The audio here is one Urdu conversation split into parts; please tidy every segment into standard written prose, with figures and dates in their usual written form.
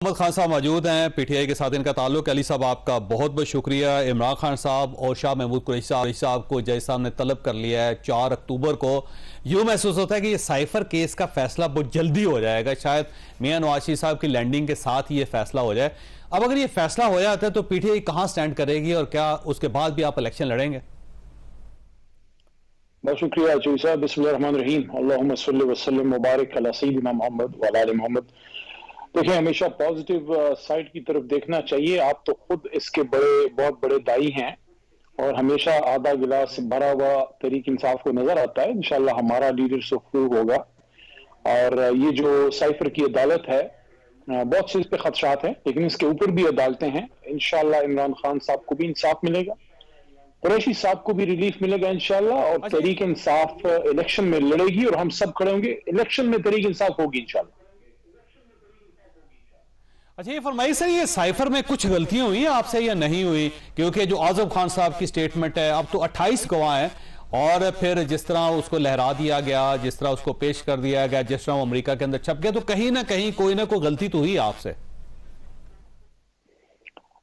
محمد خان صاحب موجود ہیں پی ٹی آئی کے ساتھ ان کا تعلق. علی صاحب آپ کا بہت بہت شکریہ. عمران خان صاحب اور شاہ محمود قریشی صاحب کو جج صاحب نے طلب کر لیا ہے 4 اکتوبر کو. یوں محسوس ہوتا ہے کہ یہ سائفر کیس کا فیصلہ بہت جلدی ہو جائے گا, شاید میاں نواز شریف صاحب کی لینڈنگ کے ساتھ یہ فیصلہ ہو جائے. اب اگر یہ فیصلہ ہو جاتا ہے تو پی ٹی آئی کہاں سٹینڈ کرے گی اور کیا اس کے بعد بھی آپ الیکشن لڑیں گے؟ بہت شکریہ چوئی صاحب. بسم اللہ الرحمن الرحیم. اللہم صلی وسلم مبارک علی سیدنا محمد وعلی آل محمد. دیکھیں, ہمیشہ پازیٹیو سائڈ کی طرف دیکھنا چاہیے. آپ تو خود اس کے بہت بڑے دائی ہیں اور ہمیشہ آدھا گلاس بھرا ہوا تحریک انصاف کو نظر آتا ہے. انشاءاللہ ہمارا لیڈر سخرو ہوگا. اور یہ جو سائفر کی عدالت ہے, بہت سے اس پہ خدشات ہیں, لیکن اس کے اوپر بھی عدالتیں ہیں. انشاءاللہ عمران خان صاحب کو بھی انصاف ملے گا, قریشی صاحب کو بھی ریلیف ملے گا انشاءاللہ, اور تحریک انصاف الیکشن میں لڑے گی اور ہم سب کھڑے ہوں گے. الیکشن میں تحریک انصاف ہوگی انشاءاللہ. اچھا, یہ فرمائیے سر, یہ سائفر میں کچھ غلطیاں ہوئی ہیں آپ سے یا نہیں ہوئی؟ کیونکہ جو اعظم خان صاحب کی سٹیٹمنٹ ہے, اب تو 28 گواہ ہیں, اور پھر جس طرح اس کو لہرا دیا گیا, جس طرح اس کو پیش کر دیا گیا, جس طرح وہ امریکہ کے اندر چھپ گیا, تو کہیں نہ کہیں کوئی نہ کوئی غلطی تو ہوئی آپ سے.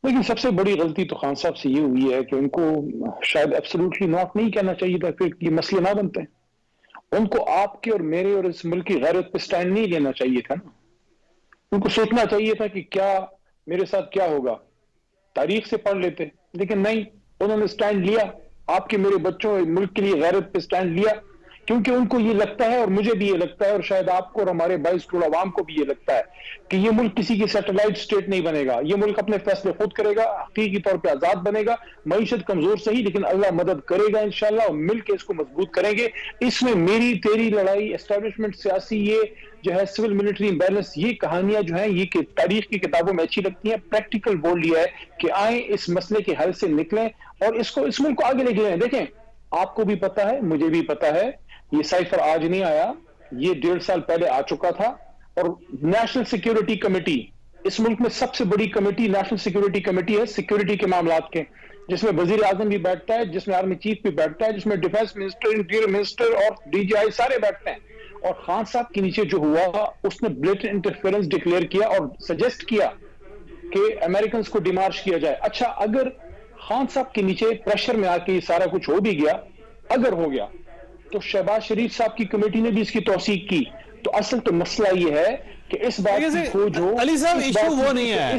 لیکن سب سے بڑی غلطی تو خان صاحب سے یہ ہوئی ہے کہ ان کو شاید ایبسولوٹلی ناٹ نہیں کہنا چاہیے تھا, پھر یہ مسئلے نہ بنتے ہیں. ان کو آپ کے اور میرے اور اس ملک کی غیرت پہ سٹینڈ نہیں لینا چاہیے تھا نا. ان کو سوچنا چاہیے تھا کہ کیا میرے ساتھ کیا ہوگا, تاریخ سے پڑھ لیتے. لیکن نہیں, انہوں نے سٹینڈ لیا, آپ کے میرے بچوں ملک کے لیے غیرت پہ سٹینڈ لیا, کیونکہ ان کو یہ لگتا ہے, اور مجھے بھی یہ لگتا ہے, اور شاید آپ کو اور ہمارے 22 کروڑ عوام کو بھی یہ لگتا ہے کہ یہ ملک کسی کی سیٹلائٹ سٹیٹ نہیں بنے گا. یہ ملک اپنے فیصلے خود کرے گا, حقیقی طور پہ آزاد بنے گا. معیشت کمزور صحیح, لیکن اللہ مدد کرے گا انشاءاللہ, اور مل کے اس کو مضبوط کریں گے. اس میں میری تیری لڑائی, اسٹیبلشمنٹ سیاسی, یہ جو ہے سول ملٹری امبیلنس, یہ کہانیاں جو ہیں یہ تاریخ کی کتابوں میں اچھی لگتی ہیں. پریکٹیکل بول لیا ہے کہ آئیں اس مسئلے کے حل سے نکلیں اور اس ملک کو آگے لے جائیں. دیکھیں, آپ کو بھی پتا ہے, مجھے بھی پتا ہے, یہ سائفر آج نہیں آیا, یہ 1.5 سال پہلے آ چکا تھا. اور نیشنل سیکیورٹی کمیٹی, اس ملک میں سب سے بڑی کمیٹی نیشنل سیکیورٹی کمیٹی ہے, سیکیورٹی کے معاملات کے, جس میں وزیر اعظم بھی بیٹھتا ہے, جس میں آرمی چیف بھی بیٹھتا ہے, جس میں ڈیفنس منسٹر, انٹیریئر منسٹر اور ڈی جی آئی سارے بیٹھتے ہیں. اور خان صاحب کے نیچے جو ہوا, اس نے بلیٹنٹ انٹرفیرنس ڈکلیئر کیا اور سجیسٹ کیا کہ امریکنز کو ڈیمارش کیا جائے. اچھا, اگر خان صاحب کے نیچے پریشر میں آ کے یہ سارا کچھ ہو بھی گیا, اگر ہو گیا, تو شہباز شریف صاحب کی کمیٹی نے بھی اس کی توثیق کی. تو اصل تو مسئلہ یہ ہے کہ اس بات کو جو علی صاحب ایشو وہ نہیں ہے,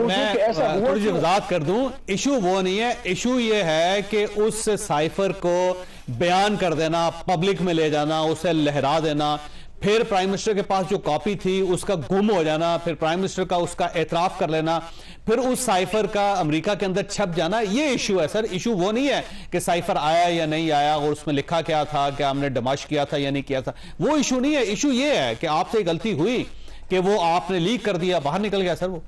میں تھوڑی سی وضاحت کر دوں, ایشو وہ نہیں ہے. ایشو یہ ہے کہ اس سائفر کو بیان کر دینا, پبلک میں لے جانا, اسے لہرا دینا, پھر پرائم منسٹر کے پاس جو کاپی تھی اس کا گم ہو جانا, پھر پرائم منسٹر کا اس کا اعتراف کر لینا, پھر اس سائفر کا امریکہ کے اندر چھپ جانا. یہ ایشو ہے سر. ایشو وہ نہیں ہے کہ سائفر آیا یا نہیں آیا, اور اس میں لکھا کیا تھا, کہ ہم نے ڈماش کیا تھا یا نہیں کیا تھا, وہ ایشو نہیں ہے. ایشو یہ ہے کہ آپ سے غلطی ہوئی کہ وہ آپ نے لیک کر دیا, باہر نکل گیا. سر وہ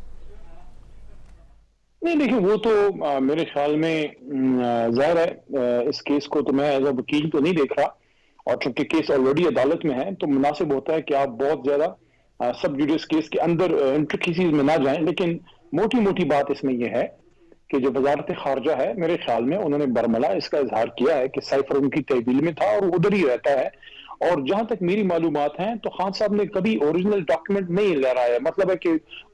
نہیں, دیکھیں, وہ تو میرے خیال میں ظاہر ہے, اس کیس کو تو میں ایز اے وکیل تو نہیں دیکھ رہا, اور چونکہ کیس آلریڈی عدالت میں ہے تو مناسب ہوتا ہے کہ آپ بہت زیادہ سب جوڈیس کیس کے اندر انٹریکیسیز میں نہ جائیں. لیکن موٹی موٹی بات اس میں یہ ہے کہ جو وزارت خارجہ ہے, میرے خیال میں انہوں نے برملا اس کا اظہار کیا ہے کہ سائفر ان کی تحویل میں تھا اور ادھر ہی رہتا ہے. اور جہاں تک میری معلومات ہیں تو خان صاحب نے کبھی اوریجنل ڈاکیومنٹ نہیں لہرایا. مطلب ہے کہ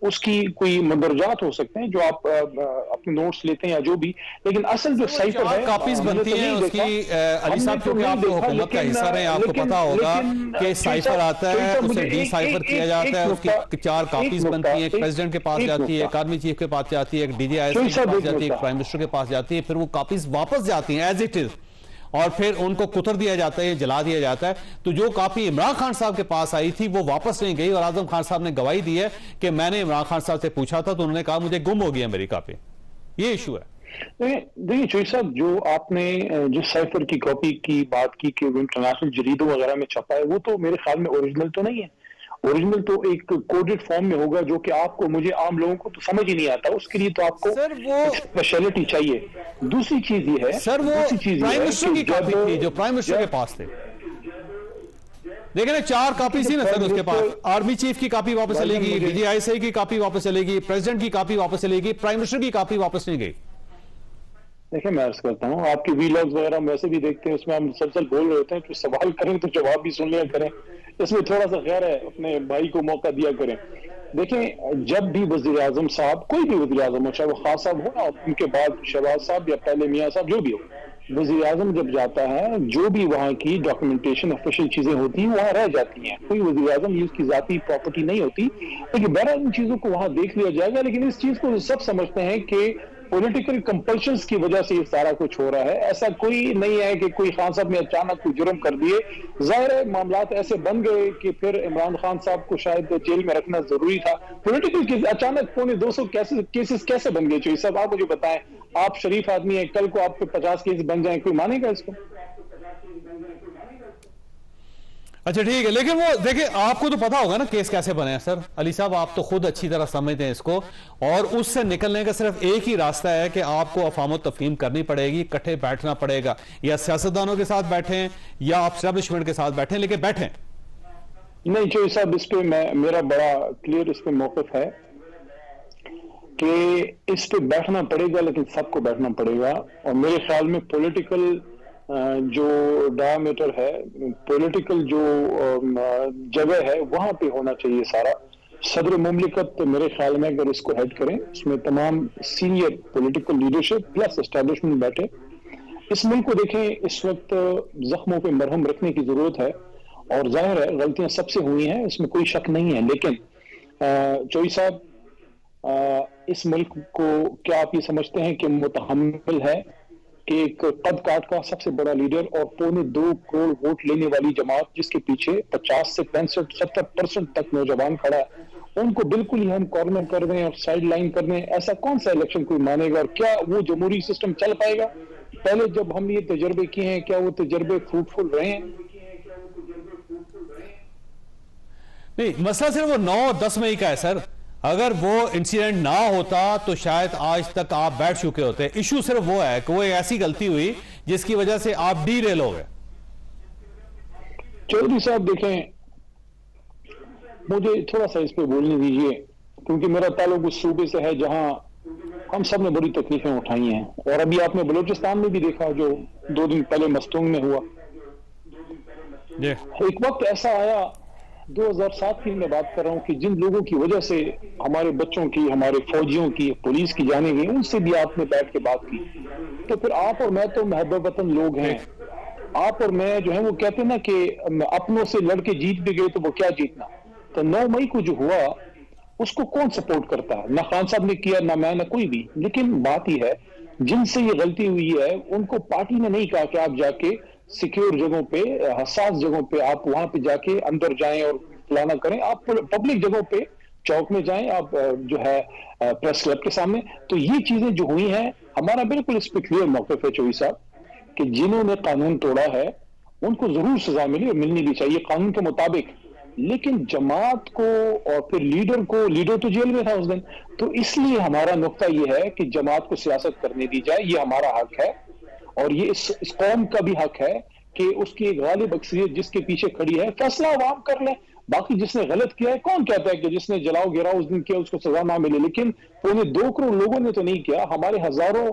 اس کی کوئی مندرجات ہو سکتے ہیں جو آپ اپنے نوٹس لیتے ہیں یا جو بھی, لیکن اصل جو سائفر ہے, کاپیز بنتی ہیں اس کی. علی صاحب, کیونکہ آپ کو حکومت کا حصہ رہے ہیں, آپ کو پتا ہوگا کہ سائفر آتا ہے, اسے ڈی سائفر کیا جاتا ہے, اس کی 4 کاپیز بنتی ہیں, ایک پریزیڈنٹ کے پاس جاتی ہے, ایک آرمی چیف کے پاس جاتی ہے, ایک ڈی جی آئی ایس کے پاس جاتی ہے, ایک پرائم منسٹر کے پاس جاتی ہے, پھر وہ کاپیز واپس جاتی ہیں ایز اٹ از, اور پھر ان کو کتر دیا جاتا ہے, جلا دیا جاتا ہے. تو جو کاپی عمران خان صاحب کے پاس آئی تھی وہ واپس نہیں گئی, اور اعظم خان صاحب نے گواہی دی ہے کہ میں نے عمران خان صاحب سے پوچھا تھا تو انہوں نے کہا مجھے گم ہو گیا میری کاپی. یہ ایشو ہے. دیکھیں چوئی صاحب, جو آپ نے جس سائفر کی کاپی کی بات کی کہ وہ انٹرنیشنل جریدوں وغیرہ میں چھپا ہے, وہ تو میرے خیال میں اوریجنل تو نہیں ہے. اوریجنل تو ایک کوڈڈ فارم میں ہوگا جو کہ آپ کو, مجھے, عام لوگوں کو تو سمجھ ہی نہیں آتا. اس کے لیے تو آپ کو اسپیشلٹی چاہیے. دوسری چیز یہ ہے, سر وہ پرائم منسٹر کی کاپی تھی جو پرائم منسٹر کے پاس تھے. دیکھیں نا, 4 کاپی تھی نا سر اس کے پاس. آرمی چیف کی کاپی واپس چلے گی, ڈی جی آئی ایس کی کاپی واپس چلے گی, پریزیڈنٹ کی کاپی واپس چلے گی, پرائم منسٹر کی کاپی واپس نہیں گئی. دیکھیں, میں عرض کرتا ہوں, آپ کی وی لاگز وغیرہ ہم ویسے بھی دیکھتے ہیں, اس میں ہم مسلسل بول رہے ہوتے ہیں کہ سوال کریں تو جواب بھی سن لیا کریں. اس میں تھوڑا سا خیر ہے, اپنے بھائی کو موقع دیا کریں. دیکھیں جب بھی وزیر اعظم صاحب، کوئی بھی وزیر اعظم ہو، چاہے وہ خاص صاحب ہو نا، ان کے بعد شہباز صاحب یا پہلے میاں صاحب، جو بھی ہو، وزیر اعظم جب جاتا ہے جو بھی وہاں کی ڈاکومنٹیشن آفیشیل چیزیں ہوتی ہیں وہاں رہ جاتی ہیں. کوئی وزیر اعظم اس کی ذاتی پراپرٹی نہیں ہوتی، لیکن بہرحال ان چیزوں کو وہاں دیکھ لیا جائے گا. لیکن اس چیز کو سب سمجھتے ہیں کہ پولیٹیکل کمپلشنز کی وجہ سے یہ سارا کچھ ہو رہا ہے. ایسا کوئی نہیں ہے کہ کوئی خان صاحب نے اچانک کوئی جرم کر دیے. ظاہر ہے معاملات ایسے بن گئے کہ پھر عمران خان صاحب کو شاید جیل میں رکھنا ضروری تھا. پولیٹیکل اچانک 200 کیسز کیسے بن گئے؟ چوہی صاحب آپ مجھے بتائیں. آپ شریف آدمی ہیں، کل کو آپ پہ 50 کیس بن جائیں، کوئی مانے گا اس کو؟ اچھا ٹھیک ہے، لیکن وہ دیکھیں آپ کو تو پتا ہوگا نا کیس کیسے بنے ہیں سر علی صاحب، آپ تو خود اچھی طرح سمجھتے ہیں اس کو، اور اس سے نکلنے کا صرف ایک ہی راستہ ہے کہ آپ کو افہام و تفہیم کرنی پڑے گی، اکٹھے بیٹھنا پڑے گا، یا سیاستدانوں کے ساتھ بیٹھیں یا اسٹیبلشمنٹ کے ساتھ بیٹھیں، لیکن بیٹھیں. نہیں چوہی صاحب، اس پہ میرا بڑا کلیئر اس پہ موقف ہے کہ اس پہ بیٹھنا پڑے گا، لیکن سب کو بیٹھنا پڑے گا. اور میرے خیال میں پولیٹیکل جو ڈایامیٹر ہے، پولیٹیکل جو جگہ ہے، وہاں پہ ہونا چاہیے سارا. صدر مملکت میرے خیال میں اگر اس کو ہیڈ کریں، اس میں تمام senior political leadership plus establishment بیٹھے. اس ملک کو دیکھیں، اس وقت زخموں پہ مرہم رکھنے کی ضرورت ہے، اور ظاہر ہے غلطیاں سب سے ہوئی ہیں، اس میں کوئی شک نہیں ہے. لیکن چوہی صاحب، اس ملک کو کیا آپ یہ سمجھتے ہیں کہ متحمل ہے کہ ایک قد کاٹ کا سب سے بڑا لیڈر اور 2.25 کروڑ ووٹ لینے والی جماعت، جس کے پیچھے 50 سے 65-70% تک نوجوان کھڑا ہے، ان کو بالکل ہی ہم کارنر کر دیں اور سائیڈ لائن کر دیں؟ ایسا کون سا الیکشن کوئی مانے گا؟ اور کیا وہ جمہوری سسٹم چل پائے گا؟ پہلے جب ہم یہ تجربے کیے ہیں، کیا وہ تجربے فروٹفل رہے ہیں؟ نہیں، مسئلہ صرف وہ 9 اور 10 مئی کا ہے سر. اگر وہ انسیڈنٹ نہ ہوتا تو شاید آج تک آپ بیٹھ چکے ہوتے. ایشو صرف وہ ہے کہ وہ ایک ایسی غلطی ہوئی جس کی وجہ سے آپ ڈی ریل ہو گئے. چودھری صاحب دیکھیں، مجھے تھوڑا سا اس پہ بولنے دیجئے، کیونکہ میرا تعلق اس صوبے سے ہے جہاں ہم سب نے بڑی تکلیفیں اٹھائی ہیں. اور ابھی آپ نے بلوچستان میں بھی دیکھا جو 2 دن پہلے مستونگ میں ہوا. ایک وقت ایسا آیا 2007 کی میں بات کر رہا ہوں کہ جن لوگوں کی وجہ سے ہمارے بچوں کی، ہمارے فوجیوں کی، پولیس کی جانیں گئی، ان سے بھی آپ نے بیٹھ کے بات کی. تو پھر آپ اور میں تو محب وطن لوگ ہیں. آپ اور میں جو ہیں وہ کہتے ہیں نا کہ اپنوں سے لڑ کے جیت بھی گئے تو وہ کیا جیتنا. تو 9 مئی کو جو ہوا اس کو کون سپورٹ کرتا ہے؟ نہ خان صاحب نے کیا، نہ میں، نہ کوئی بھی. لیکن بات یہ ہے جن سے یہ غلطی ہوئی ہے ان کو پارٹی نے نہیں کہا کہ آپ جا کے سیکیور جگہوں پہ، حساس جگہوں پہ آپ وہاں پہ جا کے اندر جائیں اور فلانا کریں. آپ پبلک جگہوں پہ چوک میں جائیں، آپ جو ہے پریس کلب کے سامنے. تو یہ چیزیں جو ہوئی ہیں، ہمارا بالکل اس پہ کلیئر موقف ہے چوہی صاحب کہ جنہوں نے قانون توڑا ہے ان کو ضرور سزا ملی اور ملنی بھی چاہیے قانون کے مطابق. لیکن جماعت کو اور پھر لیڈر تو جیل میں تھا اس دن. تو اس لیے ہمارا نقطہ یہ ہے کہ جماعت کو سیاست کرنے دی جائے، یہ ہمارا حق ہے، اور یہ اس قوم کا بھی حق ہے کہ اس کی غالب اکثریت جس کے پیچھے کھڑی ہے فیصلہ عوام کر لیں. باقی جس نے غلط کیا ہے، کون کہتا ہے کہ جس نے جلاؤ گراؤ اس دن کیا اس کو سزا نہ ملے؟ لیکن 2.25 کروڑ لوگوں نے تو نہیں کیا. ہمارے ہزاروں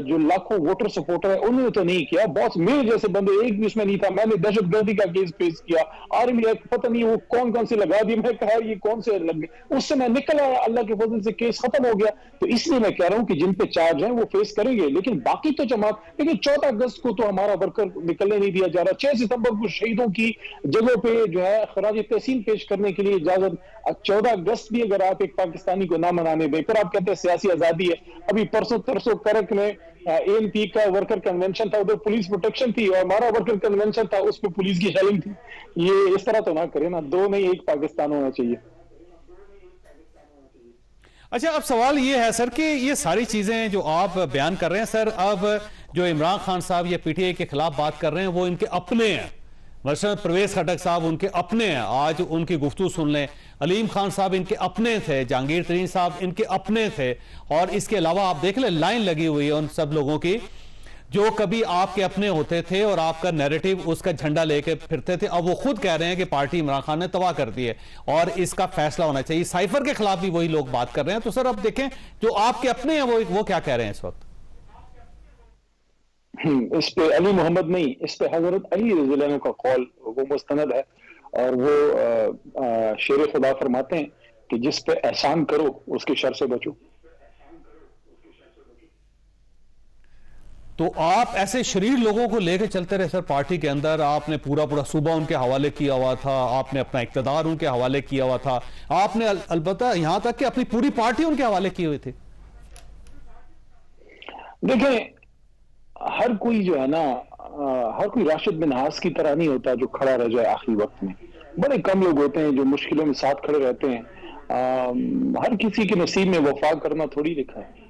جو لاکھوں ووٹر سپورٹر ہیں انہوں نے تو نہیں کیا. بہت میرے جیسے بندے ایک بھی اس میں نہیں تھا. میں نے دہشت گردی کا کیس پیش کیا، آرمی ایکٹ پتہ نہیں وہ کون سے لگا دی. میں کہا یہ کون سے لگ گئے، اس سے میں نکل آیا، اللہ کے فضل سے کیس ختم ہو گیا. تو اس لیے میں کہہ رہا ہوں کہ جن پہ چارج ہیں وہ فیس کریں گے، لیکن باقی تو جماعت. لیکن 14 اگست کو تو ہمارا ورکر نکلنے نہیں دیا جا رہا. 6 ستمبر کو شہیدوں کی جگہوں پہ جو ہے خراج تحسین پیش کرنے کے لیے اجازت. 14 اگست بھی اگر آپ ایک پاکستانی کو نہ منانے دیں، پھر آپ کہتے ہیں سیاسی آزادی ہے. ابھی پرسوں کرک میں ANP کا ورکر کنونشن تھا، ادھر پولیس پروٹیکشن تھی، اور ہمارا ورکر کنونشن تھا اس پہ پولیس کی شیلنگ تھی. یہ اس طرح تو نہ کرے نا، 2 نہیں 1 پاکستان ہونا چاہیے. اچھا، اب سوال یہ ہے سر کہ یہ ساری چیزیں جو آپ بیان کر رہے ہیں سر، اب جو عمران خان صاحب یا پی ٹی آئی کے خلاف بات کر رہے ہیں وہ ان کے اپنے ہیں. مثلا پرویز خٹک صاحب ان کے اپنے ہیں، آج ان کی گفتگو سن لیں. علیم خان صاحب ان کے اپنے تھے، جہانگیر ترین صاحب ان کے اپنے تھے، اور اس کے علاوہ آپ دیکھ لیں لائن لگی ہوئی ہے ان سب لوگوں کی جو کبھی آپ کے اپنے ہوتے تھے اور آپ کا نیریٹو اس کا جھنڈا لے کے پھرتے تھے. اب وہ خود کہہ رہے ہیں کہ پارٹی عمران خان نے تباہ کر دی ہے اور اس کا فیصلہ ہونا چاہیے. سائفر کے خلاف بھی وہی لوگ بات کر رہے ہیں. تو سر اب دیکھیں جو آپ کے اپنے ہیں وہ کیا کہہ رہے ہیں اس وقت. اس پہ علی محمد نہیں، اس پہ حضرت علی رضی اللہ عنہ کا قول وہ مستند ہے، اور وہ شیر خدا فرماتے ہیں کہ جس پہ احسان کرو اس کے شر سے بچو. تو آپ ایسے شریر لوگوں کو لے کے چلتے رہے سر پارٹی کے اندر. آپ نے پورا صوبہ ان کے حوالے کیا ہوا تھا, آپ نے اپنا اقتدار ان کے حوالے کیا ہوا تھا, آپ نے البتہ یہاں تک کہ اپنی پوری پارٹی ان کے حوالے کی ہوئی تھی. دیکھیں, ہر کوئی جو ہے نا, ہر کوئی راشد بن ہاس کی طرح نہیں ہوتا جو کھڑا رہ جائے آخری وقت میں. بڑے کم لوگ ہوتے ہیں جو مشکلوں میں ساتھ کھڑے رہتے ہیں. ہر کسی کے نصیب میں وفا کرنا تھوڑی لکھا ہے.